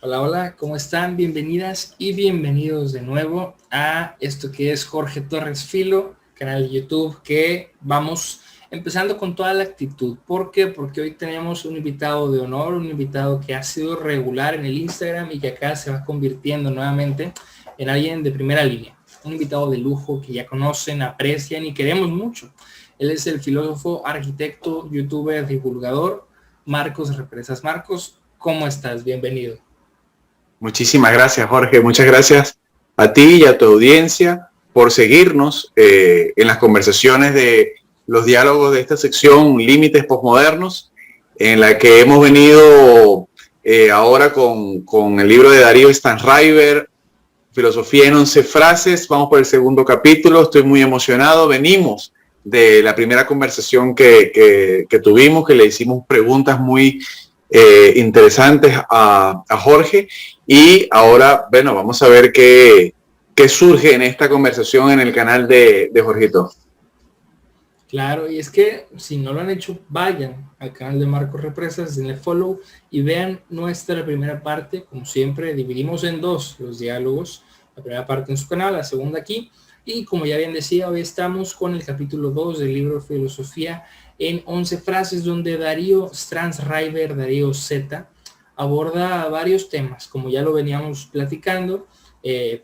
Hola, hola, ¿cómo están? Bienvenidas y bienvenidos de nuevo a esto que es Jorge Torres Filo, canal de YouTube, que vamos empezando con toda la actitud. ¿Por qué? Porque hoy tenemos un invitado de honor, un invitado que ha sido regular en el Instagram y que acá se va convirtiendo nuevamente en alguien de primera línea. Un invitado de lujo que ya conocen, aprecian y queremos mucho. Él es el filósofo, arquitecto, youtuber, divulgador, Marcos Represas. Marcos, ¿cómo estás? Bienvenido. Muchísimas gracias, Jorge. Muchas gracias a ti y a tu audiencia por seguirnos en las conversaciones de los diálogos de esta sección Límites Postmodernos, en la que hemos venido ahora con el libro de Darío Stanraiver, Filosofía en 11 frases. Vamos por el segundo capítulo. Estoy muy emocionado. Venimos de la primera conversación que tuvimos, que le hicimos preguntas muy interesantes a Jorge, y ahora, bueno, vamos a ver qué surge en esta conversación en el canal de Jorgito. Claro, y es que si no lo han hecho, vayan al canal de Marcos Represas, denle follow y vean nuestra primera parte. Como siempre, dividimos en dos los diálogos, la primera parte en su canal, la segunda aquí, y como ya bien decía, hoy estamos con el capítulo 2 del libro Filosofía en 11 frases, donde Darío Stanraiver, Darío Z, aborda varios temas. Como ya lo veníamos platicando,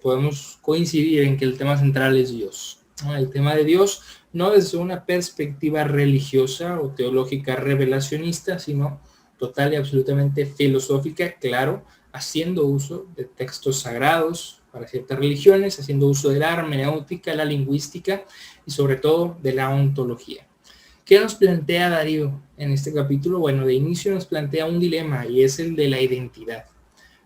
podemos coincidir en que el tema central es Dios, ¿no? El tema de Dios, no desde una perspectiva religiosa o teológica revelacionista, sino total y absolutamente filosófica, claro, haciendo uso de textos sagrados para ciertas religiones, haciendo uso de la hermenéutica, la lingüística y sobre todo de la ontología. ¿Qué nos plantea Darío en este capítulo? Bueno, de inicio nos plantea un dilema y es el de la identidad.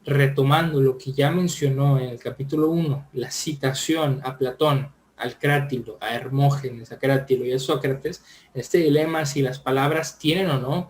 Retomando lo que ya mencionó en el capítulo 1, la citación a Platón, al Crátilo, a Hermógenes, a Crátilo y a Sócrates, este dilema si las palabras tienen o no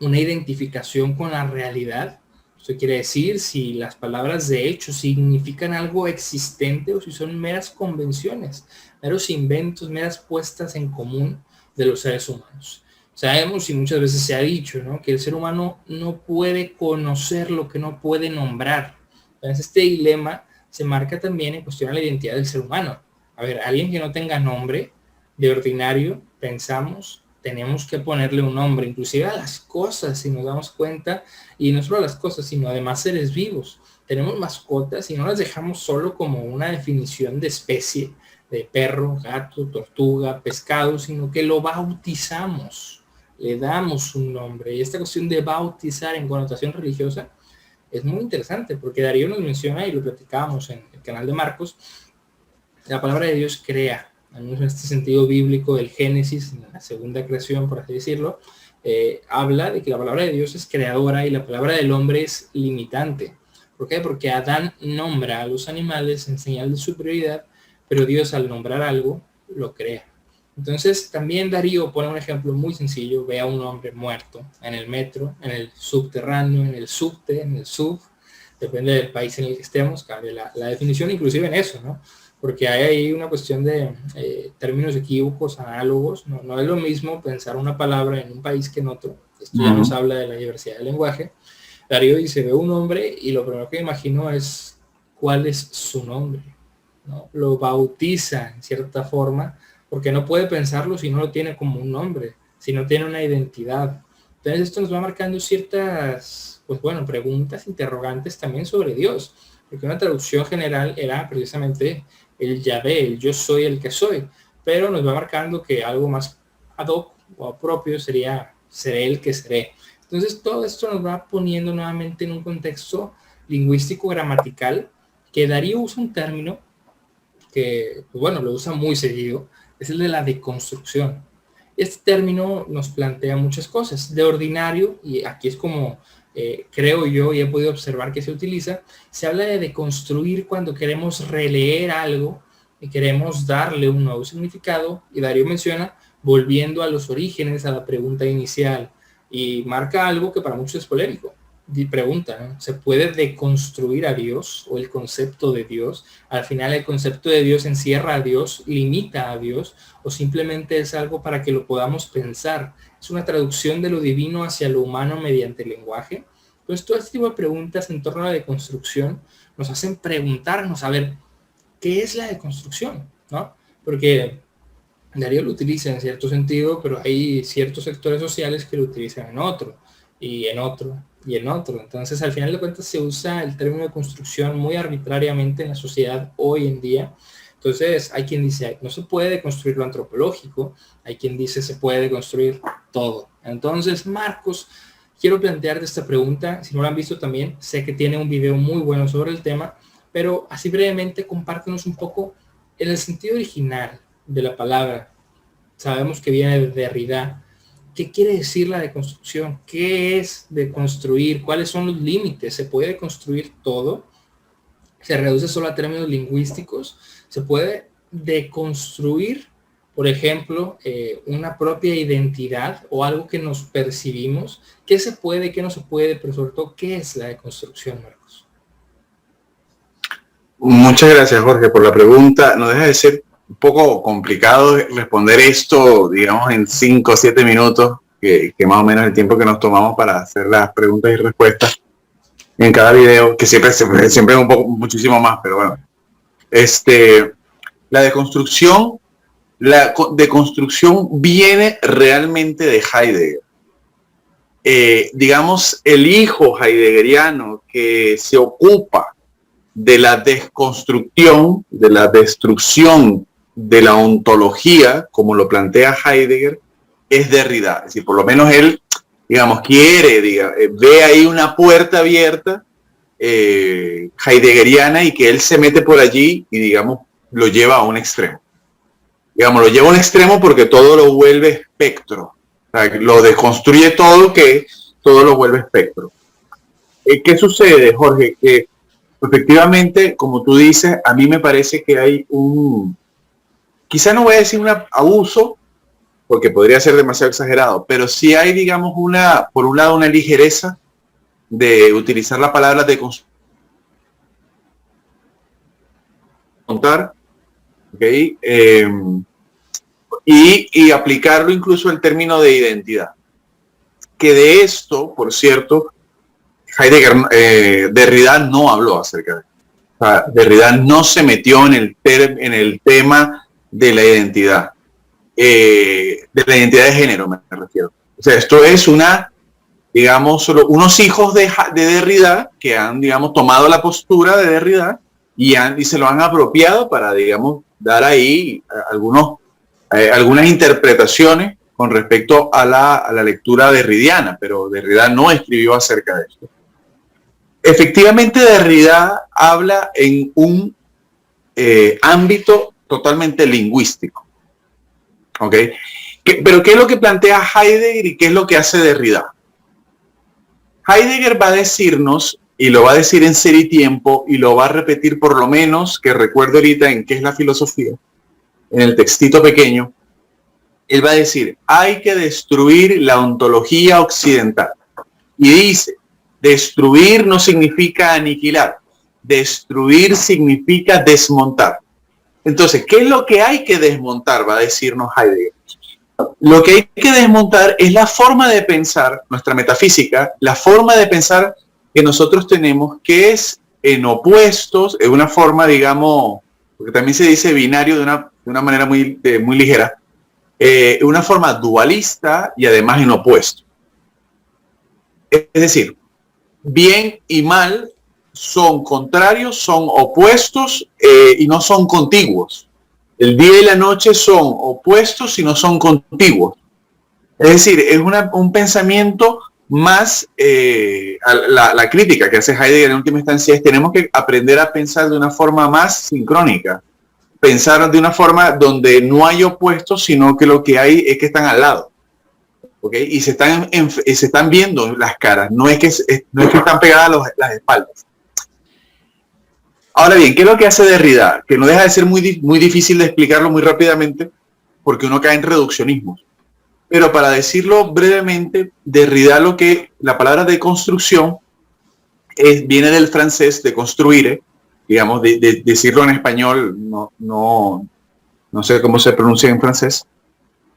una identificación con la realidad. Esto quiere decir si las palabras de hecho significan algo existente o si son meras convenciones, meros inventos, meras puestas en común de los seres humanos. Sabemos y muchas veces se ha dicho, ¿no?, que el ser humano no puede conocer lo que no puede nombrar. Entonces este dilema se marca también en cuestión a la identidad del ser humano. A ver, alguien que no tenga nombre, de ordinario, pensamos, tenemos que ponerle un nombre, inclusive a las cosas, si nos damos cuenta, y no solo a las cosas, sino además seres vivos. Tenemos mascotas y no las dejamos solo como una definición de especie, de perro, gato, tortuga, pescado, sino que lo bautizamos, le damos un nombre. Y esta cuestión de bautizar en connotación religiosa es muy interesante, porque Darío nos menciona, y lo platicábamos en el canal de Marcos, la palabra de Dios crea, en este sentido bíblico del Génesis, en la segunda creación, por así decirlo, habla de que la palabra de Dios es creadora y la palabra del hombre es limitante. ¿Por qué? Porque Adán nombra a los animales en señal de superioridad, pero Dios al nombrar algo, lo crea. Entonces también Darío pone un ejemplo muy sencillo: ve a un hombre muerto en el metro, en el subterráneo, en el subte, en el sub, depende del país en el que estemos, cambia la definición inclusive en eso, ¿no? Porque hay ahí una cuestión de términos equívocos, análogos. No es lo mismo pensar una palabra en un país que en otro. Esto ya nos habla de la diversidad del lenguaje. Darío dice, ve un hombre y lo primero que imagino es cuál es su nombre, ¿no? Lo bautiza en cierta forma, porque no puede pensarlo si no lo tiene como un nombre, si no tiene una identidad. Entonces esto nos va marcando ciertas, pues bueno, preguntas, interrogantes también sobre Dios, porque una traducción general era precisamente el Yahvé, el yo soy el que soy, pero nos va marcando que algo más ad hoc o propio sería seré el que seré. Entonces todo esto nos va poniendo nuevamente en un contexto lingüístico gramatical, que Darío usa un término que, pues bueno, lo usa muy seguido, es el de la deconstrucción. Este término nos plantea muchas cosas. De ordinario, y aquí es como creo yo y he podido observar que se utiliza, se habla de deconstruir cuando queremos releer algo y queremos darle un nuevo significado, y Darío menciona volviendo a los orígenes, a la pregunta inicial, y marca algo que para muchos es polémico. Y pregunta, ¿no?, ¿se puede deconstruir a Dios o el concepto de Dios? Al final el concepto de Dios encierra a Dios, limita a Dios, o simplemente es algo para que lo podamos pensar. Es una traducción de lo divino hacia lo humano mediante el lenguaje. Entonces, todo este tipo de preguntas en torno a la deconstrucción nos hacen preguntarnos, a ver, ¿qué es la deconstrucción? ¿No? Porque Darío lo utiliza en cierto sentido, pero hay ciertos sectores sociales que lo utilizan en otro, y en otro, y en otro. Entonces, al final de cuentas, se usa el término de construcción muy arbitrariamente en la sociedad hoy en día. Entonces, hay quien dice, no se puede construir lo antropológico, hay quien dice, se puede construir todo. Entonces, Marcos, quiero plantearte esta pregunta, si no lo han visto también, sé que tiene un video muy bueno sobre el tema, pero así brevemente compártenos un poco en el sentido original de la palabra. Sabemos que viene de Derrida. ¿Qué quiere decir la deconstrucción? ¿Qué es deconstruir? ¿Cuáles son los límites? ¿Se puede construir todo? ¿Se reduce solo a términos lingüísticos? ¿Se puede deconstruir, por ejemplo, una propia identidad o algo que nos percibimos? ¿Qué se puede, qué no se puede? Pero sobre todo, ¿qué es la deconstrucción, Marcos? Muchas gracias, Jorge, por la pregunta. No deja de ser un poco complicado responder esto, digamos, en 5 o 7 minutos, que más o menos es el tiempo que nos tomamos para hacer las preguntas y respuestas en cada video, que siempre es un poco, muchísimo más, pero bueno. La deconstrucción viene realmente de Heidegger. Digamos, el hijo heideggeriano que se ocupa de la desconstrucción, de la destrucción de la ontología, como lo plantea Heidegger, es Derrida. Es decir, por lo menos él, digamos, ve ahí una puerta abierta heideggeriana y que él se mete por allí y, digamos, lo lleva a un extremo. Digamos, lo lleva a un extremo porque todo lo vuelve espectro. O sea, lo desconstruye todo, que todo lo vuelve espectro. ¿Qué sucede, Jorge? Que efectivamente, como tú dices, a mí me parece que hay quizá no voy a decir un abuso, porque podría ser demasiado exagerado, pero sí hay, digamos, por un lado, una ligereza de utilizar la palabra de contar, ¿okay? Y aplicarlo incluso el término de identidad. Que de esto, por cierto, Derrida no habló acerca de eso. O sea, Derrida no se metió en el tema de la identidad de género, me refiero. O sea, esto es digamos, solo unos hijos de Derrida que han, digamos, tomado la postura de Derrida y se lo han apropiado para, digamos, dar ahí algunas interpretaciones con respecto a la lectura derridiana, pero Derrida no escribió acerca de esto. Efectivamente, Derrida habla en un ámbito totalmente lingüístico. ¿Ok? Pero ¿qué es lo que plantea Heidegger y qué es lo que hace Derrida? Heidegger va a decirnos, y lo va a decir en Ser y Tiempo, y lo va a repetir por lo menos, que recuerdo ahorita en qué es la filosofía, en el textito pequeño, él va a decir, hay que destruir la ontología occidental. Y dice, destruir no significa aniquilar, destruir significa desmontar. Entonces, ¿qué es lo que hay que desmontar? Va a decirnos Heidegger. Lo que hay que desmontar es la forma de pensar, nuestra metafísica, la forma de pensar que nosotros tenemos, que es en opuestos, en una forma, digamos, porque también se dice binario de una manera muy ligera, una forma dualista y además en opuesto. Es decir, bien y mal son contrarios, son opuestos y no son contiguos. El día y la noche son opuestos y no son contiguos. Es decir, es un pensamiento más, la crítica que hace Heidegger en última instancia es tenemos que aprender a pensar de una forma más sincrónica. Pensar de una forma donde no hay opuestos, sino que lo que hay es que están al lado. ¿Okay? Y se están viendo las caras, no es que están pegadas las espaldas. Ahora bien, ¿qué es lo que hace Derrida? Que no deja de ser muy difícil de explicarlo muy rápidamente porque uno cae en reduccionismos. Pero para decirlo brevemente, Derrida la palabra deconstrucción viene del francés de construire, digamos, de decirlo en español, no sé cómo se pronuncia en francés,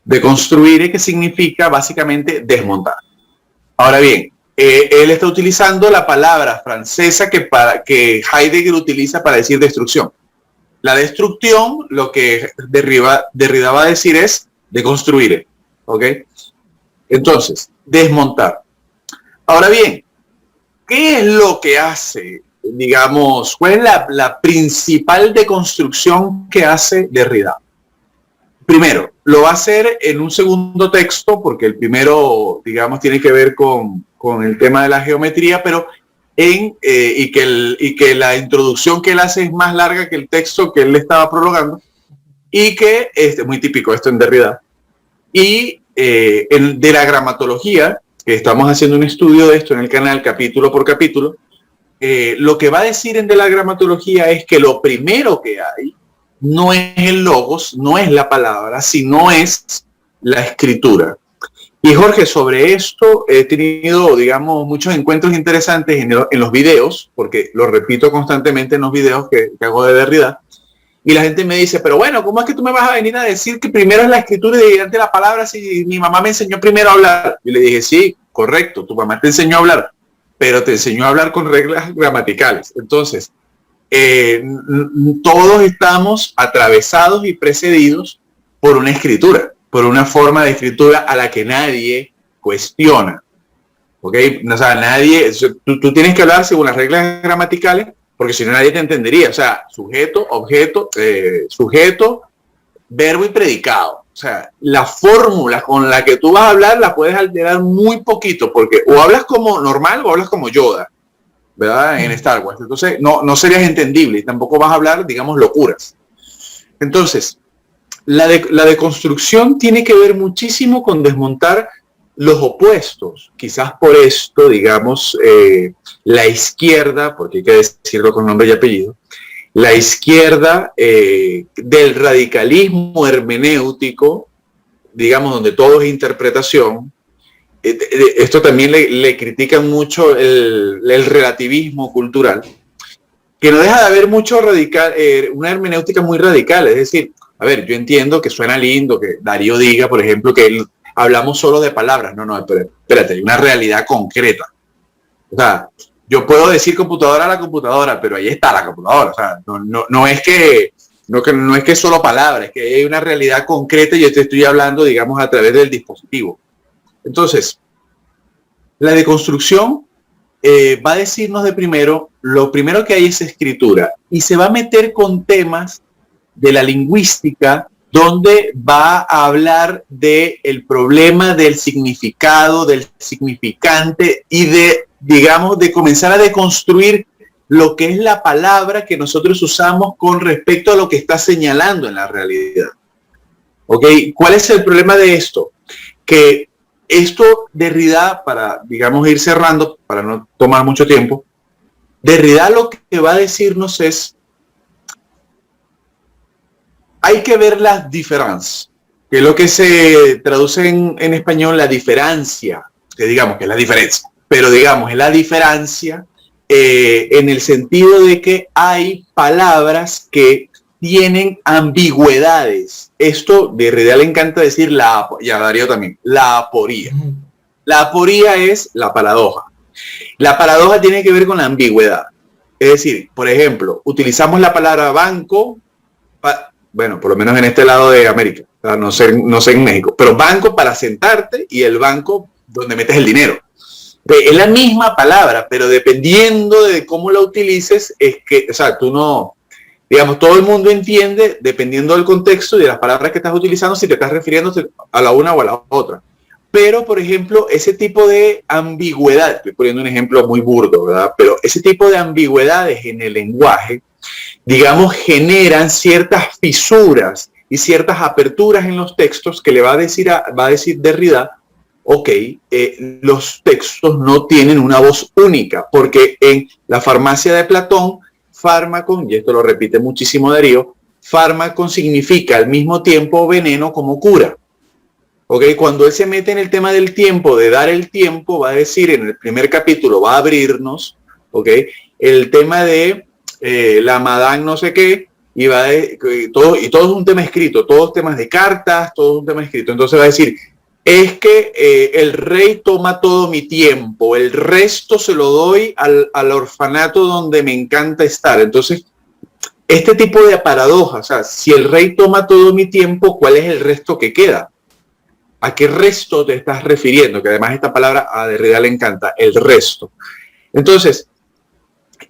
de construire, que significa básicamente desmontar. Ahora bien, él está utilizando la palabra francesa que Heidegger utiliza para decir destrucción. La destrucción, lo que Derrida va a decir es deconstruir, ¿ok? Entonces, desmontar. Ahora bien, ¿qué es lo que hace, digamos, cuál es la principal deconstrucción que hace Derrida? Primero, lo va a hacer en un segundo texto, porque el primero, digamos, tiene que ver con el tema de la geometría, pero y que la introducción que él hace es más larga que el texto que él le estaba prologando, y que es muy típico esto en Derrida. Y de la gramatología, que estamos haciendo un estudio de esto en el canal capítulo por capítulo, lo que va a decir en de la gramatología es que lo primero que hay no es el logos, no es la palabra, sino es la escritura. Y Jorge, sobre esto he tenido, digamos, muchos encuentros interesantes en los videos, porque lo repito constantemente en los videos que hago de Derrida, y la gente me dice, pero bueno, ¿cómo es que tú me vas a venir a decir que primero es la escritura y delante la palabra si mi mamá me enseñó primero a hablar? Y le dije, sí, correcto, tu mamá te enseñó a hablar, pero te enseñó a hablar con reglas gramaticales. Entonces, todos estamos atravesados y precedidos por una escritura, por una forma de escritura a la que nadie cuestiona. ¿Ok? O sea, tú tienes que hablar según las reglas gramaticales, porque si no nadie te entendería. O sea, sujeto, objeto, sujeto, verbo y predicado. O sea, la fórmula con la que tú vas a hablar la puedes alterar muy poquito, porque o hablas como normal o hablas como Yoda, ¿verdad? En Star Wars. Entonces, no serías entendible y tampoco vas a hablar, digamos, locuras. Entonces, la deconstrucción tiene que ver muchísimo con desmontar los opuestos. Quizás por esto, digamos, la izquierda, porque hay que decirlo con nombre y apellido, la izquierda del radicalismo hermenéutico, digamos, donde todo es interpretación. Esto también le critican mucho el relativismo cultural, que no deja de haber mucho una hermenéutica muy radical. Es decir, a ver, yo entiendo que suena lindo que Darío diga, por ejemplo, que hablamos solo de palabras. No, pero espérate, hay una realidad concreta. O sea, yo puedo decir computadora a la computadora, pero ahí está la computadora. O sea, no es que es solo palabras, es que hay una realidad concreta y yo te estoy hablando, digamos, a través del dispositivo. Entonces, la deconstrucción va a decirnos lo primero que hay es escritura, y se va a meter con temas de la lingüística, donde va a hablar del problema del significado, del significante y de comenzar a deconstruir lo que es la palabra que nosotros usamos con respecto a lo que está señalando en la realidad. ¿Ok? ¿Cuál es el problema de esto? Que esto Derrida, para, digamos, ir cerrando, para no tomar mucho tiempo, Derrida lo que va a decirnos es: hay que ver las diferencias, que es lo que se traduce en español la diferencia, que digamos que es la diferencia, pero digamos es la diferencia en el sentido de que hay palabras que tienen ambigüedades. Esto de Derrida le encanta decir ya Darío también, la aporía. La aporía es la paradoja. La paradoja tiene que ver con la ambigüedad. Es decir, por ejemplo, utilizamos la palabra banco, bueno, por lo menos en este lado de América, o sea, no sé en México, pero banco para sentarte y el banco donde metes el dinero. Es la misma palabra, pero dependiendo de cómo la utilices, es que, o sea, tú no, digamos, todo el mundo entiende, dependiendo del contexto y de las palabras que estás utilizando, si te estás refiriendo a la una o a la otra. Pero, por ejemplo, ese tipo de ambigüedad, estoy poniendo un ejemplo muy burdo, ¿verdad? Pero ese tipo de ambigüedades en el lenguaje, digamos, generan ciertas fisuras y ciertas aperturas en los textos que le va a decir Derrida, ok, los textos no tienen una voz única, porque en la farmacia de Platón, fármacon, y esto lo repite muchísimo Darío, fármacon significa al mismo tiempo veneno como cura. Ok, cuando él se mete en el tema del tiempo, de dar el tiempo, va a decir en el primer capítulo, va a abrirnos, ok, el tema de la Madame no sé qué, y todo es un tema escrito, todos temas de cartas, todo es un tema escrito. Entonces va a decir, es que el rey toma todo mi tiempo, el resto se lo doy al orfanato donde me encanta estar. Entonces, este tipo de paradoja, o sea, si el rey toma todo mi tiempo, ¿cuál es el resto que queda? ¿A qué resto te estás refiriendo? Que además esta palabra a Derrida le encanta, el resto. Entonces,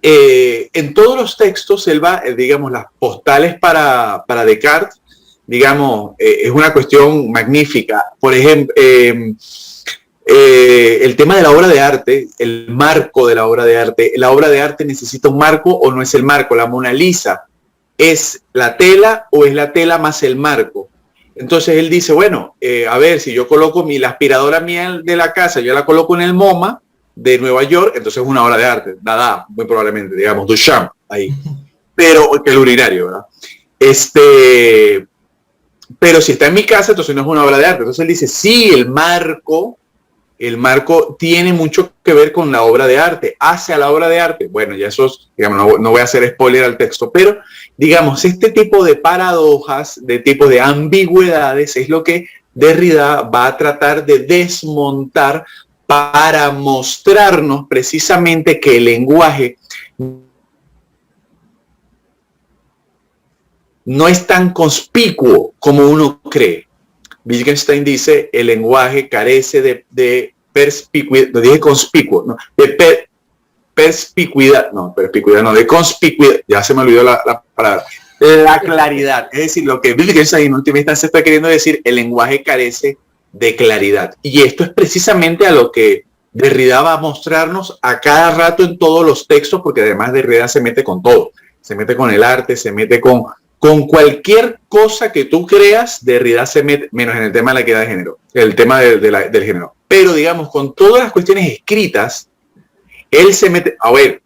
en todos los textos, él va, digamos, las postales para Descartes, digamos, es una cuestión magnífica. Por ejemplo, el tema de la obra de arte, el marco de la obra de arte necesita un marco o no es el marco. La Mona Lisa, ¿es la tela o es la tela más el marco? Entonces él dice, bueno, a ver, si yo coloco la aspiradora mía de la casa, yo la coloco en el MoMA de Nueva York, entonces es una obra de arte, Dada, muy probablemente, digamos, Duchamp, ahí. Pero, que el urinario, ¿verdad? Pero si está en mi casa, entonces no es una obra de arte. Entonces él dice, sí, el marco tiene mucho que ver con la obra de arte, hacia la obra de arte. Bueno, ya eso, digamos, no voy a hacer spoiler al texto, pero digamos, este tipo de paradojas, de tipo de ambigüedades, es lo que Derrida va a tratar de desmontar para mostrarnos precisamente que el lenguaje no es tan conspicuo como uno cree. Wittgenstein dice, el lenguaje carece de perspicuidad, no dije conspicuo, no, de perspicuidad, de conspicuidad, ya se me olvidó la palabra, la claridad, es decir, lo que Wittgenstein en última instancia está queriendo decir, el lenguaje carece de claridad, y esto es precisamente a lo que Derrida va a mostrarnos a cada rato en todos los textos, porque además Derrida se mete con todo, se mete con el arte, se mete con cualquier cosa que tú creas. Derrida se mete, menos en el tema de la equidad de género, el tema del género. Pero digamos, con todas las cuestiones escritas, él se mete, a ver,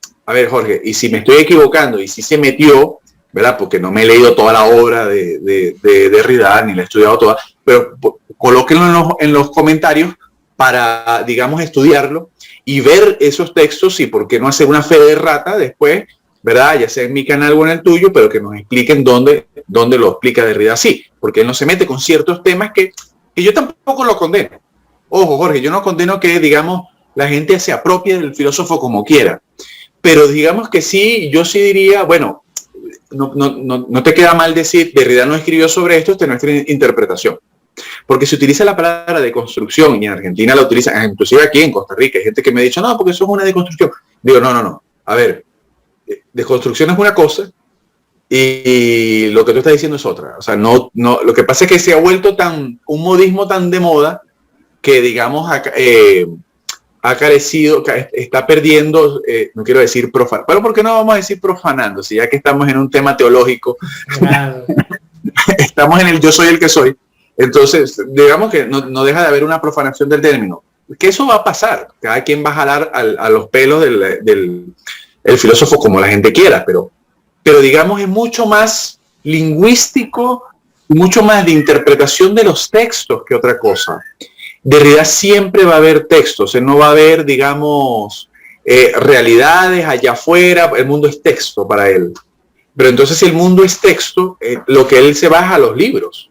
Jorge, y si me estoy equivocando, y si se metió, ¿verdad? Porque no me he leído toda la obra de Derrida, ni la he estudiado toda, pero colóquenlo en los comentarios para, digamos, estudiarlo y ver esos textos, y por qué no hacer una fe de rata después, ¿verdad? Ya sea en mi canal o en el tuyo, pero que nos expliquen dónde lo explica Derrida así, porque él no se mete con ciertos temas que yo tampoco lo condeno. Ojo, Jorge, yo no condeno que, digamos, la gente se apropie del filósofo como quiera, pero digamos que sí, yo sí diría, bueno, no te queda mal decir, Derrida no escribió sobre esto, esta es nuestra interpretación. Porque se utiliza la palabra deconstrucción, y en Argentina la utilizan, inclusive aquí en Costa Rica, hay gente que me ha dicho, no, porque eso es una deconstrucción. Digo, no, a ver, deconstrucción es una cosa y lo que tú estás diciendo es otra. O sea, no, lo que pasa es que se ha vuelto un modismo tan de moda que, digamos, ha carecido, está perdiendo, no quiero decir profanando, pero ¿por qué no vamos a decir profanando? Si ya que estamos en un tema teológico, claro. Estamos en el yo soy el que soy, entonces digamos que no deja de haber una profanación del término. Que eso va a pasar, cada quien va a jalar a los pelos del filósofo como la gente quiera, pero digamos es mucho más lingüístico, mucho más de interpretación de los textos que otra cosa. Derrida siempre va a haber textos, él no va a haber, digamos, realidades allá afuera, el mundo es texto para él. Pero entonces si el mundo es texto, lo que él se baja a los libros,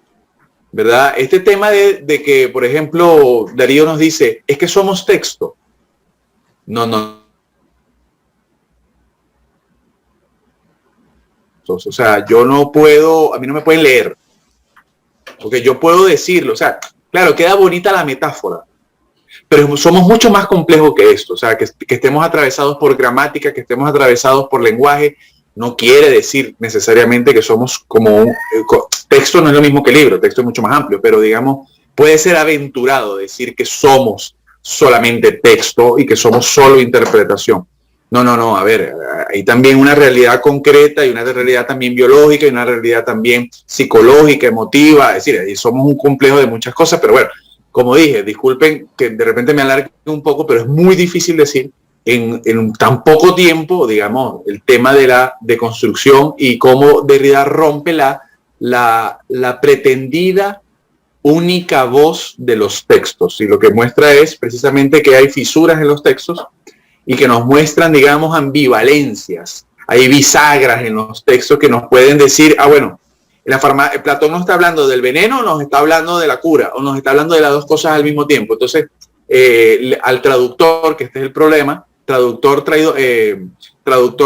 ¿verdad? Este tema de que, por ejemplo, Darío nos dice, es que somos texto. No. O sea, yo no puedo, a mí no me pueden leer, porque yo puedo decirlo, o sea, claro, queda bonita la metáfora, pero somos mucho más complejos que esto. O sea, que estemos atravesados por gramática, que estemos atravesados por lenguaje, no quiere decir necesariamente que somos como texto no es lo mismo que libro, texto es mucho más amplio, pero digamos, puede ser aventurado decir que somos solamente texto y que somos solo interpretación. No, a ver, hay también una realidad concreta y una realidad también biológica y una realidad también psicológica, emotiva, es decir, somos un complejo de muchas cosas, pero bueno, como dije, disculpen que de repente me alargue un poco, pero es muy difícil decir en tan poco tiempo, digamos, el tema de la deconstrucción y cómo Derrida rompe la pretendida única voz de los textos, y lo que muestra es precisamente que hay fisuras en los textos y que nos muestran, digamos, ambivalencias. Hay bisagras en los textos que nos pueden decir, bueno, Platón nos está hablando del veneno, o nos está hablando de la cura, o nos está hablando de las dos cosas al mismo tiempo. Entonces, al traductor, que este es el problema, traductor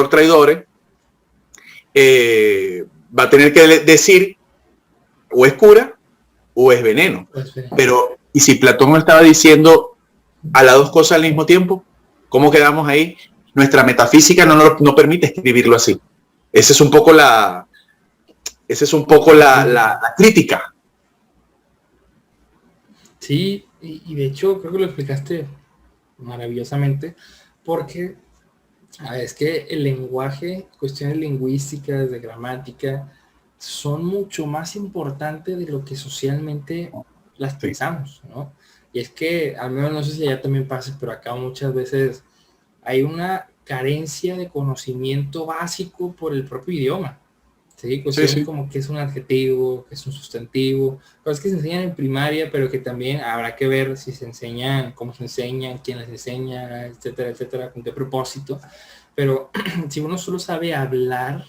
traidores, va a tener que decir o es cura o es veneno. Pero, ¿y si Platón no estaba diciendo a las dos cosas al mismo tiempo? ¿Cómo quedamos ahí? Nuestra metafísica no permite escribirlo así. Esa es un poco la crítica. Sí, y de hecho creo que lo explicaste maravillosamente, porque es que el lenguaje, cuestiones lingüísticas, de gramática, son mucho más importantes de lo que socialmente las pensamos, ¿no? Y es que, al menos no sé si allá también pasa, pero acá muchas veces hay una carencia de conocimiento básico por el propio idioma. ¿Sí? Cuestiones como que es un adjetivo, que es un sustantivo, cosas que se enseñan en primaria, pero que también habrá que ver si se enseñan, cómo se enseñan, quién les enseña, etcétera, etcétera, con qué propósito. Pero si uno solo sabe hablar,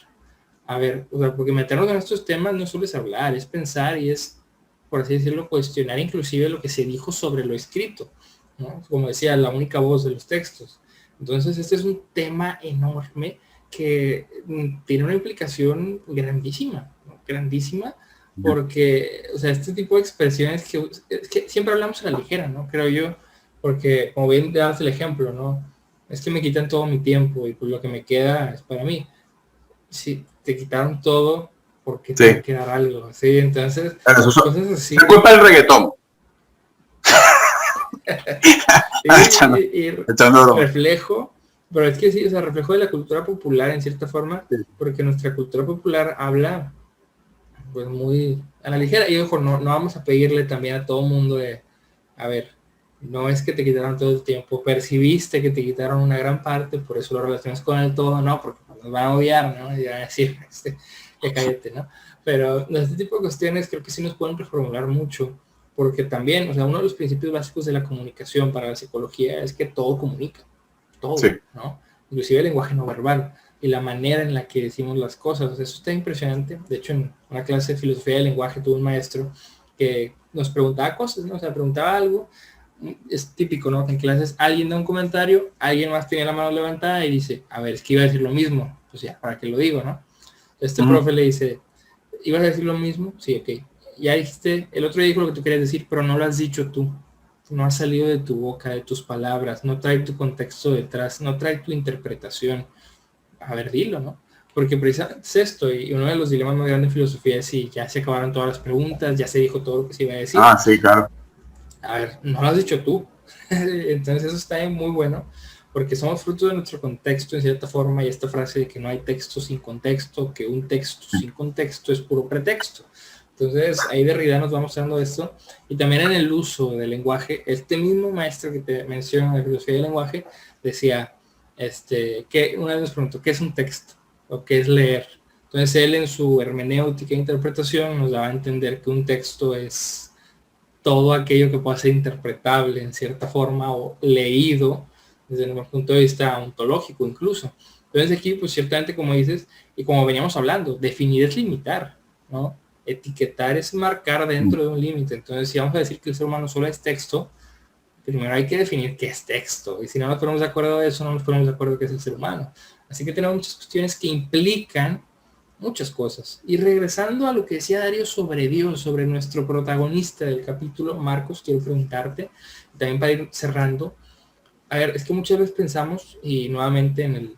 a ver, o sea, porque meternos en estos temas no solo es hablar, es pensar y es, por así decirlo, cuestionar inclusive lo que se dijo sobre lo escrito, ¿no? Como decía, la única voz de los textos. Entonces, este es un tema enorme que tiene una implicación grandísima, ¿no? Grandísima, porque, o sea, este tipo de expresiones que siempre hablamos a la ligera, ¿no? Creo yo, porque como bien te das el ejemplo, ¿no? Es que me quitan todo mi tiempo y pues lo que me queda es para mí. Si te quitaron todo, porque te va a quedar algo, ¿sí? Entonces, cosas así. Es culpa del reggaetón. y reflejo, pero es que sí, o sea, reflejo de la cultura popular en cierta forma, porque nuestra cultura popular habla pues muy a la ligera, y ojo, no vamos a pedirle también a todo mundo de, a ver, no es que te quitaron todo el tiempo, percibiste que te quitaron una gran parte, por eso lo relacionas con el todo, no, porque nos van a odiar, ¿no? Y van a decir, ya cállate, ¿no? Pero este tipo de cuestiones creo que sí nos pueden reformular mucho, porque también, o sea, uno de los principios básicos de la comunicación para la psicología es que todo comunica, todo, ¿no? Inclusive el lenguaje no verbal y la manera en la que decimos las cosas. O sea, eso está impresionante. De hecho, en una clase de filosofía del lenguaje tuve un maestro que nos preguntaba cosas, ¿no? O sea, preguntaba algo. Es típico, ¿no? En clases alguien da un comentario, alguien más tiene la mano levantada y dice, a ver, es que iba a decir lo mismo. Pues ya, ¿para qué lo digo, no? Este profe le dice, ¿ibas a decir lo mismo? Sí, ok. Ya dijiste, el otro día dijo lo que tú querías decir, pero no lo has dicho tú. No ha salido de tu boca, de tus palabras, no trae tu contexto detrás, no trae tu interpretación. A ver, dilo, ¿no? Porque precisamente es esto, y uno de los dilemas más grandes de filosofía es si ya se acabaron todas las preguntas, ya se dijo todo lo que se iba a decir. Ah, sí, claro. A ver, no lo has dicho tú. Entonces eso está muy bueno, porque somos frutos de nuestro contexto en cierta forma, y esta frase de que no hay texto sin contexto, que un texto sin contexto es puro pretexto. Entonces, ahí Derrida nos va mostrando esto, y también en el uso del lenguaje, este mismo maestro que te menciono de filosofía del lenguaje, decía, que una vez nos preguntó, ¿qué es un texto? ¿O qué es leer? Entonces, él en su hermenéutica e interpretación nos daba a entender que un texto es todo aquello que pueda ser interpretable en cierta forma o leído desde nuestro punto de vista ontológico incluso. Entonces aquí, pues ciertamente, como dices, y como veníamos hablando, definir es limitar, ¿no? Etiquetar es marcar dentro de un límite. Entonces, si vamos a decir que el ser humano solo es texto, primero hay que definir qué es texto. Y si no nos ponemos de acuerdo de eso, no nos ponemos de acuerdo de qué es el ser humano. Así que tenemos muchas cuestiones que implican muchas cosas. Y regresando a lo que decía Darío sobre Dios, sobre nuestro protagonista del capítulo, Marcos, quiero preguntarte, también para ir cerrando, a ver, es que muchas veces pensamos, y nuevamente en el,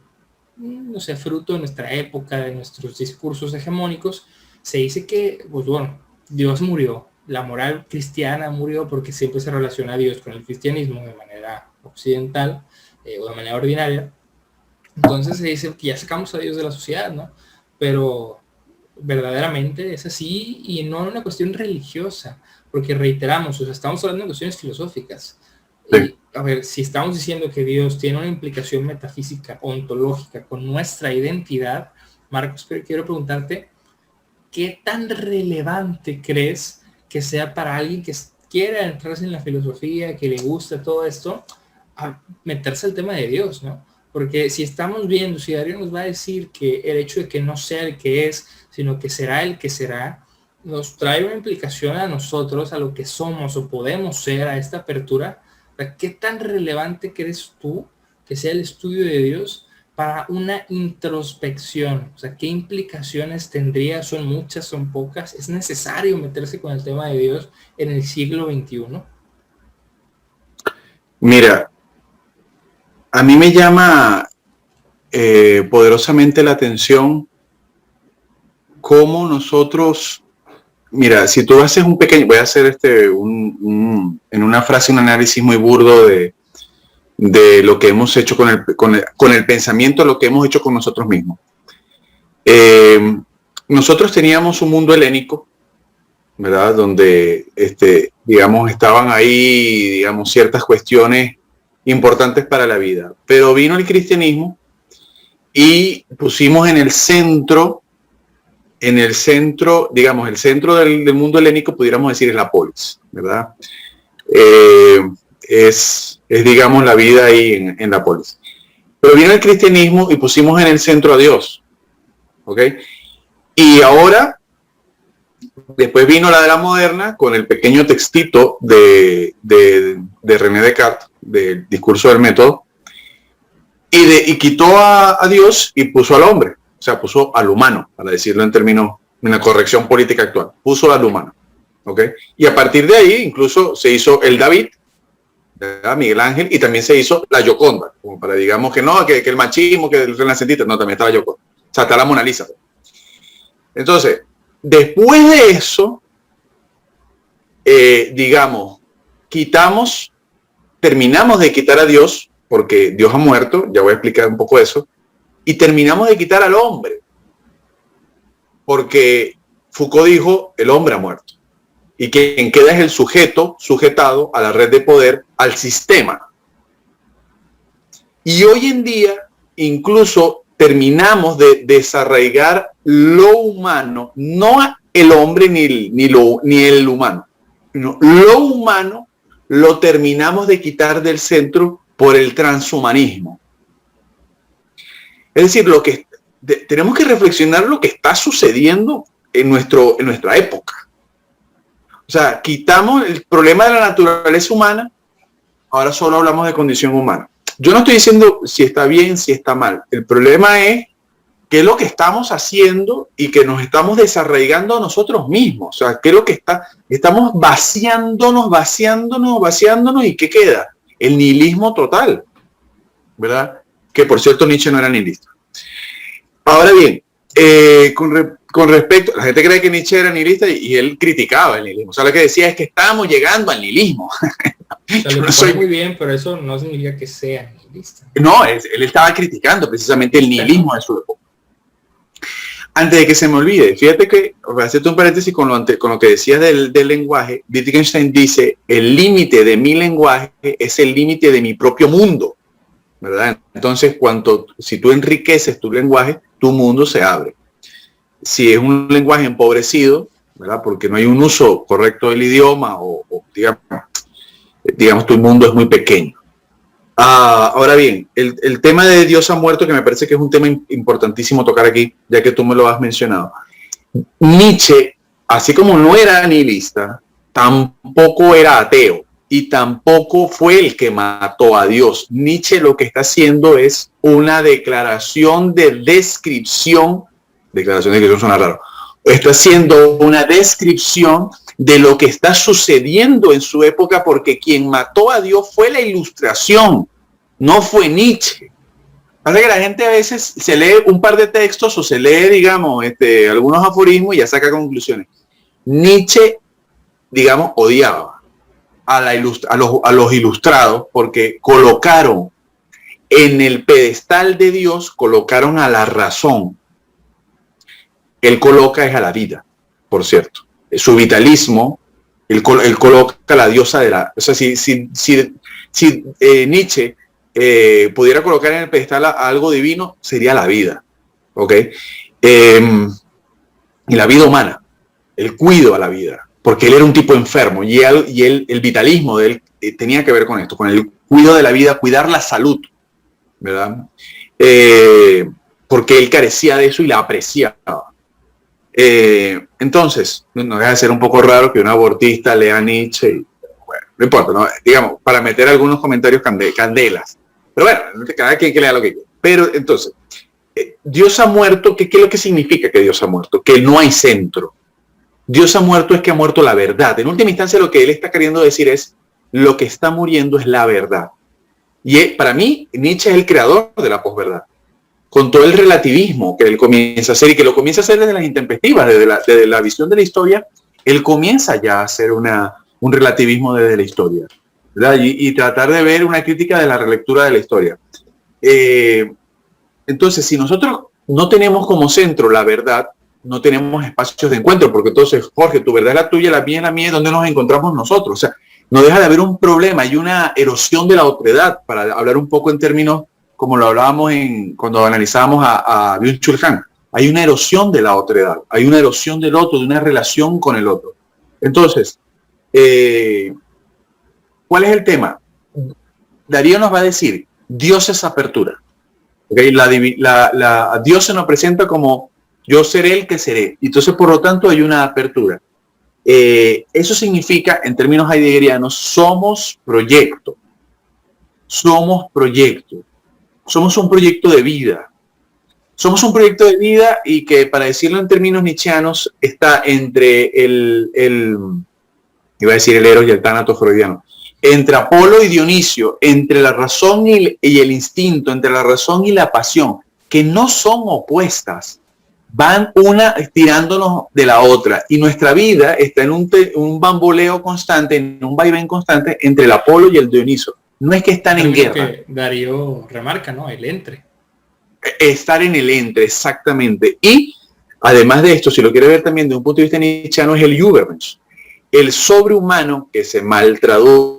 no sé, fruto de nuestra época, de nuestros discursos hegemónicos, se dice que, pues bueno, Dios murió, la moral cristiana murió porque siempre se relaciona a Dios con el cristianismo de manera occidental o de manera ordinaria. Entonces se dice que ya sacamos a Dios de la sociedad, ¿no? Pero verdaderamente es así, y no en una cuestión religiosa, porque reiteramos, o sea, estamos hablando de cuestiones filosóficas. Y a ver, si estamos diciendo que Dios tiene una implicación metafísica, ontológica con nuestra identidad, Marcos, quiero preguntarte, ¿qué tan relevante crees que sea para alguien que quiera entrarse en la filosofía, que le gusta todo esto, a meterse al tema de Dios, ¿no? Porque si estamos viendo, si Darío nos va a decir que el hecho de que no sea el que es, sino que será el que será, nos trae una implicación a nosotros, a lo que somos o podemos ser, a esta apertura. ¿Qué tan relevante crees tú que sea el estudio de Dios para una introspección? O sea, ¿qué implicaciones tendría? ¿Son muchas? ¿Son pocas? ¿Es necesario meterse con el tema de Dios en el siglo XXI? Mira, a mí me llama poderosamente la atención cómo nosotros, mira, si tú haces un pequeño, voy a hacer en una frase un análisis muy burdo de lo que hemos hecho con el pensamiento, lo que hemos hecho con nosotros mismos. Nosotros teníamos un mundo helénico, ¿verdad? Donde, digamos, estaban ahí, digamos, ciertas cuestiones importantes para la vida. Pero vino el cristianismo y pusimos en el centro, digamos, el centro del mundo helénico, pudiéramos decir, es la polis, ¿verdad? Es, digamos, la vida ahí en la polis. Pero vino el cristianismo y pusimos en el centro a Dios, ¿ok? Y ahora, después vino la era moderna con el pequeño textito de René Descartes, del discurso del método, y quitó a Dios y puso al hombre, o sea, puso al humano, para decirlo en términos, en la corrección política actual, puso al humano, ¿ok? Y a partir de ahí incluso se hizo el David, ¿verdad? Miguel Ángel, y también se hizo la Gioconda, como para, digamos, que no, que el machismo, que el renacentista, no, también está la Gioconda, o sea, está la Mona Lisa. Entonces, después de eso, digamos, terminamos de quitar a Dios, porque Dios ha muerto, ya voy a explicar un poco eso, y terminamos de quitar al hombre, porque Foucault dijo, el hombre ha muerto, y quien queda es el sujeto sujetado a la red de poder, al sistema. Y hoy en día, incluso terminamos de desarraigar lo humano, no el hombre ni el humano, sino lo humano lo terminamos de quitar del centro por el transhumanismo. Es decir, tenemos que reflexionar lo que está sucediendo en nuestra época. O sea, quitamos el problema de la naturaleza humana, ahora solo hablamos de condición humana. Yo no estoy diciendo si está bien, si está mal. El problema es qué es lo que estamos haciendo y que nos estamos desarraigando a nosotros mismos. O sea, qué es lo que estamos vaciándonos y ¿qué queda? El nihilismo total, ¿verdad? Que por cierto Nietzsche no era nihilista. Ahora bien, con respecto, la gente cree que Nietzsche era nihilista y él criticaba el nihilismo. O sea, lo que decía es que estábamos llegando al nihilismo. O sea, lo soy muy bien, pero eso no significa que sea nihilista. No, él estaba criticando precisamente el nihilismo de su época. Antes de que se me olvide, fíjate que, voy a hacerte un paréntesis con lo que decías del lenguaje. Wittgenstein dice, el límite de mi lenguaje es el límite de mi propio mundo, ¿verdad? Entonces, si tú enriqueces tu lenguaje, tu mundo se abre. Si es un lenguaje empobrecido, ¿verdad? Porque no hay un uso correcto del idioma o digamos, tu mundo es muy pequeño. Ahora bien, el tema de Dios ha muerto, que me parece que es un tema importantísimo tocar aquí, ya que tú me lo has mencionado. Nietzsche, así como no era nihilista, tampoco era ateo y tampoco fue el que mató a Dios. Nietzsche lo que está haciendo es una declaración de descripción. Declaración de descripción suena raro. Está haciendo una descripción de lo que está sucediendo en su época, porque quien mató a Dios fue la Ilustración, no fue Nietzsche. Pasa que la gente a veces se lee un par de textos o se lee, digamos, algunos aforismos y ya saca conclusiones. Nietzsche, digamos, odiaba a los ilustrados porque colocaron en el pedestal de Dios, colocaron a la razón. Él coloca es a la vida, por cierto. Su vitalismo, él coloca a la diosa de la... O sea, si Nietzsche pudiera colocar en el pedestal a algo divino, sería la vida, ¿ok? Y la vida humana, el cuido a la vida, porque él era un tipo enfermo y el vitalismo de él tenía que ver con esto, con el cuidado de la vida, cuidar la salud. ¿verdad? Porque él carecía de eso y la apreciaba. Entonces, no deja de ser un poco raro que un abortista lea Nietzsche y, bueno, no importa, ¿no? Digamos, para meter algunos comentarios candelas. Pero bueno, cada quien que lea lo que quiera. Pero entonces, Dios ha muerto, ¿qué es lo que significa que Dios ha muerto? Que no hay centro. Dios ha muerto es que ha muerto la verdad. En última instancia, lo que él está queriendo decir es, lo que está muriendo es la verdad. Y para mí, Nietzsche es el creador de la posverdad. Con todo el relativismo que él comienza a hacer y que lo comienza a hacer desde las intempestivas, desde la visión de la historia, él comienza ya a hacer un relativismo desde la historia, ¿verdad? Y tratar de ver una crítica de la relectura de la historia. Entonces, si nosotros no tenemos como centro la verdad, no tenemos espacios de encuentro, porque entonces, Jorge, tu verdad es la tuya, la mía es la mía, ¿dónde nos encontramos nosotros? O sea, no deja de haber un problema, hay una erosión de la otredad, para hablar un poco en términos como lo hablábamos cuando analizábamos a Byung-Chul Han. Hay una erosión de la otredad, hay una erosión del otro, de una relación con el otro. Entonces, ¿cuál es el tema? Darío nos va a decir, Dios es apertura. ¿Okay? Dios se nos presenta como yo seré el que seré. Entonces, por lo tanto, hay una apertura. Eso significa, en términos heideggerianos, somos proyecto. Somos proyecto. Somos un proyecto de vida. Somos un proyecto de vida y que, para decirlo en términos nietzscheanos, está entre iba a decir el Eros y el Tánatos freudiano, entre Apolo y Dionisio, entre la razón y el instinto, entre la razón y la pasión, que no son opuestas, van una estirándonos de la otra, y nuestra vida está en un bamboleo constante, en un vaivén constante entre el Apolo y el Dionisio. No es que están en guerra. Que Darío remarca, ¿no? El entre. Estar en el entre, exactamente. Y además de esto, si lo quiere ver también de un punto de vista nietzscheano, es el Übermensch, el sobrehumano, que se mal traduce.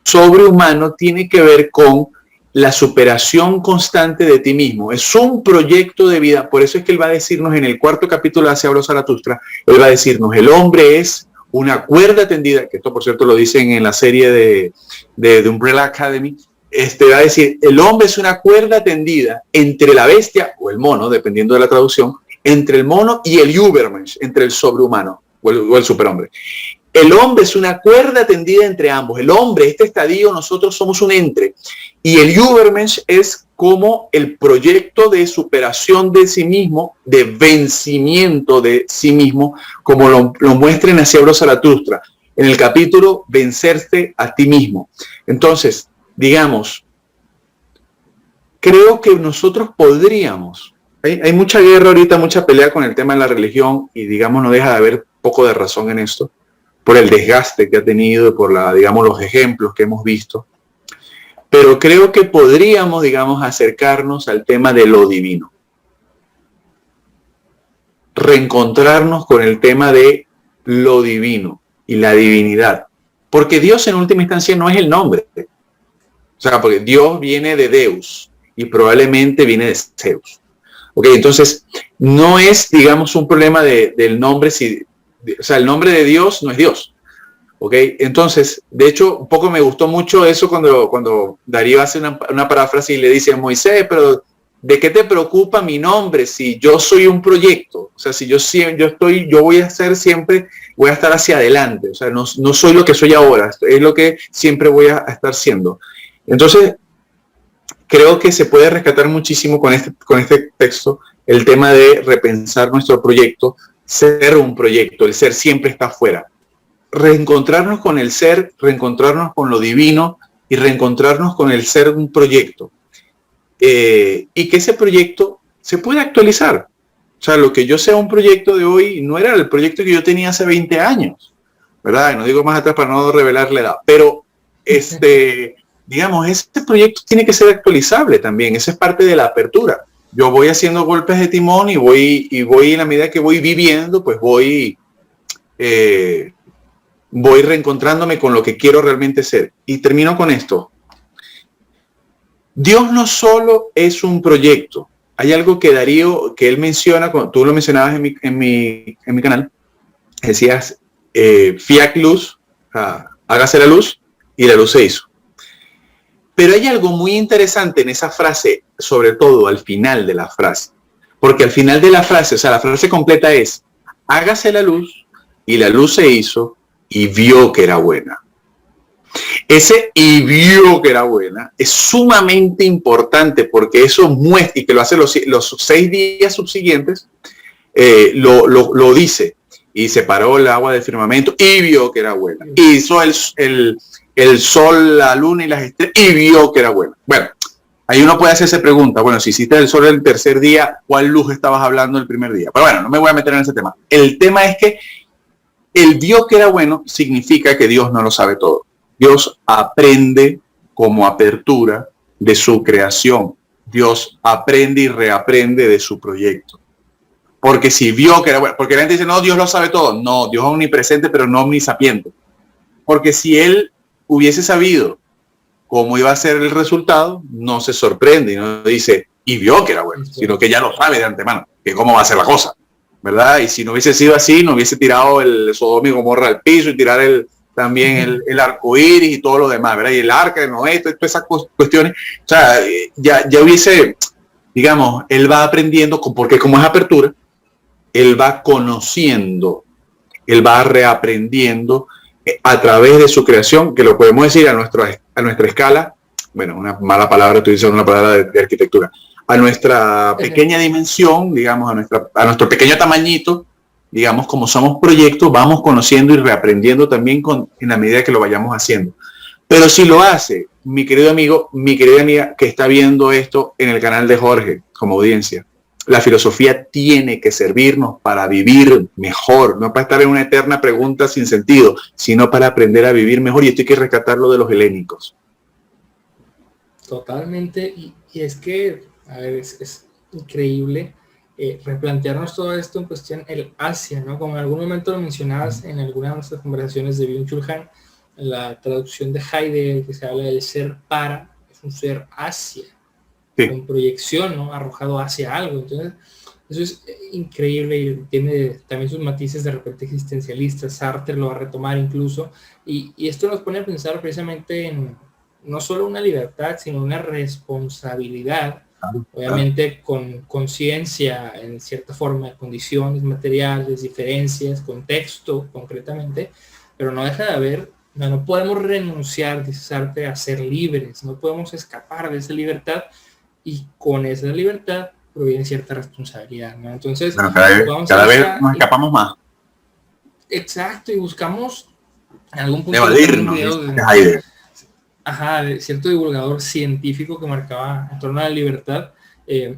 Sobrehumano tiene que ver con la superación constante de ti mismo. Es un proyecto de vida. Por eso es que él va a decirnos en el 4º capítulo de Hacia Habló Zaratustra, él va a decirnos, el hombre es una cuerda tendida, que esto por cierto lo dicen en la serie de Umbrella Academy, va a decir, el hombre es una cuerda tendida entre la bestia o el mono, dependiendo de la traducción, entre el mono y el Übermensch, entre el sobrehumano o el superhombre. El hombre es una cuerda tendida entre ambos. El hombre, este estadio, nosotros somos un entre. Y el Übermensch es como el proyecto de superación de sí mismo, de vencimiento de sí mismo, como lo muestra en Hacia Habló Zaratustra, en el capítulo Vencerte a ti mismo. Entonces, digamos, creo que nosotros podríamos, hay mucha guerra ahorita, mucha pelea con el tema de la religión, y digamos, no deja de haber poco de razón en esto, por el desgaste que ha tenido, por digamos, los ejemplos que hemos visto. Pero creo que podríamos, digamos, acercarnos al tema de lo divino. Reencontrarnos con el tema de lo divino y la divinidad. Porque Dios en última instancia no es el nombre. O sea, porque Dios viene de Deus y probablemente viene de Zeus. Ok, entonces no es, digamos, un problema del nombre, o sea, el nombre de Dios no es Dios. ¿Ok? Entonces, de hecho, un poco me gustó mucho eso cuando Darío hace una paráfrasis y le dice a Moisés, pero ¿de qué te preocupa mi nombre si yo soy un proyecto? O sea, si yo voy a ser siempre, voy a estar hacia adelante. O sea, no soy lo que soy ahora, es lo que siempre voy a estar siendo. Entonces, creo que se puede rescatar muchísimo con este texto el tema de repensar nuestro proyecto, ser un proyecto, el ser siempre está afuera. Reencontrarnos con el ser, reencontrarnos con lo divino y reencontrarnos con el ser un proyecto. Y que ese proyecto se puede actualizar. O sea, lo que yo sea un proyecto de hoy no era el proyecto que yo tenía hace 20 años, ¿verdad? Y no digo más atrás para no revelar la edad, pero digamos, este proyecto tiene que ser actualizable también. Esa es parte de la apertura. Yo voy haciendo golpes de timón y voy en la medida que voy viviendo, pues voy reencontrándome con lo que quiero realmente ser. Y termino con esto. Dios no solo es un proyecto. Hay algo que Darío, que él menciona, tú lo mencionabas en mi canal, decías, fiat luz, hágase la luz, y la luz se hizo. Pero hay algo muy interesante en esa frase, sobre todo al final de la frase. Porque al final de la frase, o sea, la frase completa es, hágase la luz, y la luz se hizo, y vio que era buena. Ese y vio que era buena es sumamente importante porque eso muestra, y que lo hace los 6 días subsiguientes, lo dice, y separó el agua del firmamento y vio que era buena. Hizo el sol, la luna y las estrellas y vio que era buena. Bueno, ahí uno puede hacerse pregunta, bueno, si hiciste el sol el tercer día, ¿cuál luz estabas hablando el primer día? Pero bueno, no me voy a meter en ese tema. El tema es que el vio que era bueno significa que Dios no lo sabe todo. Dios aprende como apertura de su creación. Dios aprende y reaprende de su proyecto. Porque si vio que era bueno, porque la gente dice, no, Dios lo sabe todo. No, Dios es omnipresente, pero no omnisapiente. Porque si Él hubiese sabido cómo iba a ser el resultado, no se sorprende y no dice, y vio que era bueno, sino que ya lo sabe de antemano, que cómo va a ser la cosa, ¿verdad? Y si no hubiese sido así, no hubiese tirado el Sodoma y Gomorra al piso y tirar también el arco iris y todo lo demás, ¿verdad? Y el arca de Noé, todas esas cuestiones, o sea, ya hubiese, digamos, él va aprendiendo, porque como es apertura, él va conociendo, él va reaprendiendo a través de su creación, que lo podemos decir a nuestra escala, bueno, una mala palabra, estoy diciendo una palabra de arquitectura, a nuestra pequeña dimensión, digamos, a nuestro pequeño tamañito, digamos, como somos proyectos, vamos conociendo y reaprendiendo también en la medida que lo vayamos haciendo. Pero si lo hace, mi querido amigo, mi querida amiga que está viendo esto en el canal de Jorge como audiencia, la filosofía tiene que servirnos para vivir mejor, no para estar en una eterna pregunta sin sentido, sino para aprender a vivir mejor. Y esto hay que rescatarlo de los helénicos. Totalmente. Y es que, a ver, es increíble replantearnos todo esto en cuestión el Asia, ¿no? Como en algún momento lo mencionabas en alguna de nuestras conversaciones de Byung-Chul Han, la traducción de Heidegger, que se habla del ser para, es un ser hacia, sí, con proyección, ¿no? Arrojado hacia algo. Entonces, eso es increíble y tiene también sus matices de repente existencialistas. Sartre lo va a retomar incluso. Y esto nos pone a pensar precisamente en no solo una libertad, sino una responsabilidad, obviamente con conciencia en cierta forma, condiciones materiales, diferencias, contexto concretamente, pero no deja de haber, no podemos renunciar, dice Sartre, a ser libres, no podemos escapar de esa libertad y con esa libertad proviene cierta responsabilidad, ¿no? Entonces, bueno, cada vez nos escapamos más. Exacto, y buscamos en algún punto evadirnos, de cierto divulgador científico que marcaba en torno a la libertad,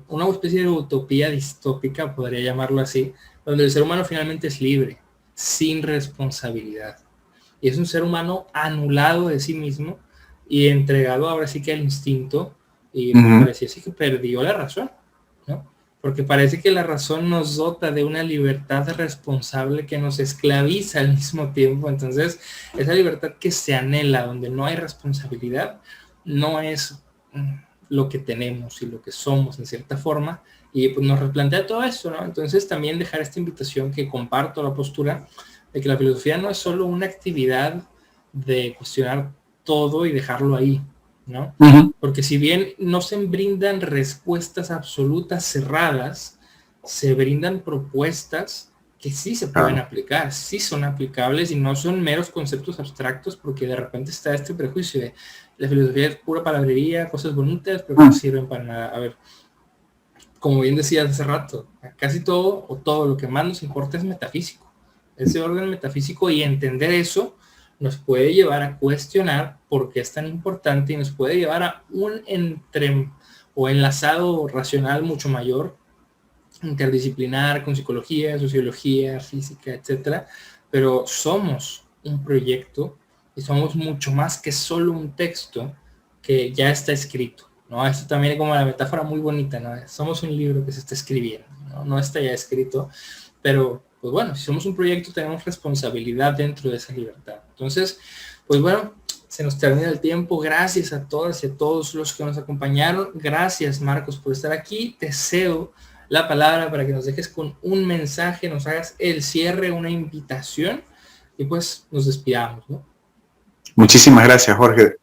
una especie de utopía distópica, podría llamarlo así, donde el ser humano finalmente es libre, sin responsabilidad. Y es un ser humano anulado de sí mismo y entregado ahora sí que al instinto, y me parecía así que perdió la razón, ¿no? Porque parece que la razón nos dota de una libertad responsable que nos esclaviza al mismo tiempo. Entonces, esa libertad que se anhela, donde no hay responsabilidad, no es lo que tenemos y lo que somos en cierta forma. Y pues nos replantea todo eso, ¿no? Entonces, también dejar esta invitación, que comparto la postura de que la filosofía no es solo una actividad de cuestionar todo y dejarlo ahí, ¿no? Porque si bien no se brindan respuestas absolutas cerradas, se brindan propuestas que sí se pueden aplicar, sí son aplicables y no son meros conceptos abstractos, porque de repente está este prejuicio de la filosofía es pura palabrería, cosas bonitas, pero no sirven para nada. A ver, como bien decías hace rato, casi todo o todo lo que más nos importa es metafísico, ese orden metafísico, y entender eso nos puede llevar a cuestionar por qué es tan importante y nos puede llevar a un enlazado racional mucho mayor, interdisciplinar, con psicología, sociología, física, etcétera. Pero somos un proyecto y somos mucho más que solo un texto que ya está escrito, ¿no? Esto también es como la metáfora muy bonita, ¿no? Somos un libro que se está escribiendo, ¿no? No está ya escrito, pero pues bueno, si somos un proyecto tenemos responsabilidad dentro de esa libertad. Entonces, pues bueno, se nos termina el tiempo. Gracias a todas y a todos los que nos acompañaron. Gracias, Marcos, por estar aquí. Te cedo la palabra para que nos dejes con un mensaje, nos hagas el cierre, una invitación y pues nos despidamos, ¿no? Muchísimas gracias, Jorge,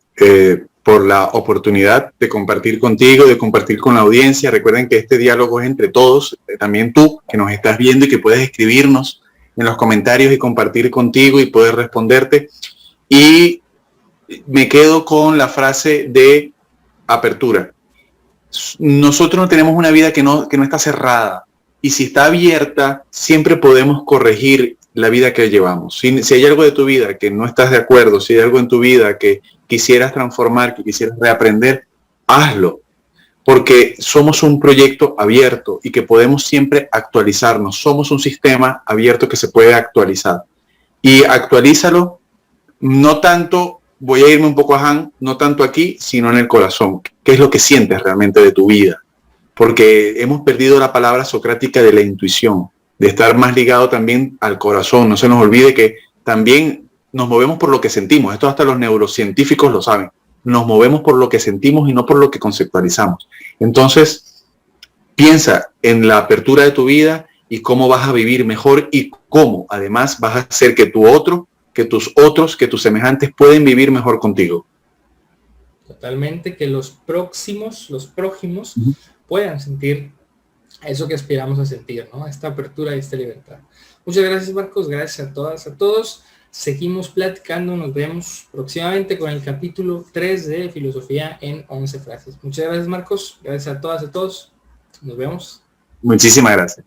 por la oportunidad de compartir contigo, de compartir con la audiencia. Recuerden que este diálogo es entre todos, también tú que nos estás viendo y que puedes escribirnos en los comentarios y compartir contigo y poder responderte. Y me quedo con la frase de apertura. Nosotros no tenemos una vida que no está cerrada, y si está abierta, siempre podemos corregir la vida que llevamos. Si hay algo de tu vida que no estás de acuerdo, si hay algo en tu vida que quisieras transformar, que quisieras reaprender, hazlo, porque somos un proyecto abierto y que podemos siempre actualizarnos. Somos un sistema abierto que se puede actualizar. Y actualízalo, no tanto, voy a irme un poco a Han, no tanto aquí, sino en el corazón. ¿Qué es lo que sientes realmente de tu vida? Porque hemos perdido la palabra socrática de la intuición, de estar más ligado también al corazón. No se nos olvide que también nos movemos por lo que sentimos. Esto hasta los neurocientíficos lo saben. Nos movemos por lo que sentimos y no por lo que conceptualizamos. Entonces, piensa en la apertura de tu vida y cómo vas a vivir mejor y cómo además vas a hacer que tus semejantes pueden vivir mejor contigo. Totalmente, que los prójimos puedan sentir eso que aspiramos a sentir, ¿no? Esta apertura y esta libertad. Muchas gracias, Marcos. Gracias a todas, a todos. Seguimos platicando. Nos vemos próximamente con el capítulo 3 de Filosofía en 11 frases. Muchas gracias, Marcos. Gracias a todas, a todos. Nos vemos. Muchísimas gracias.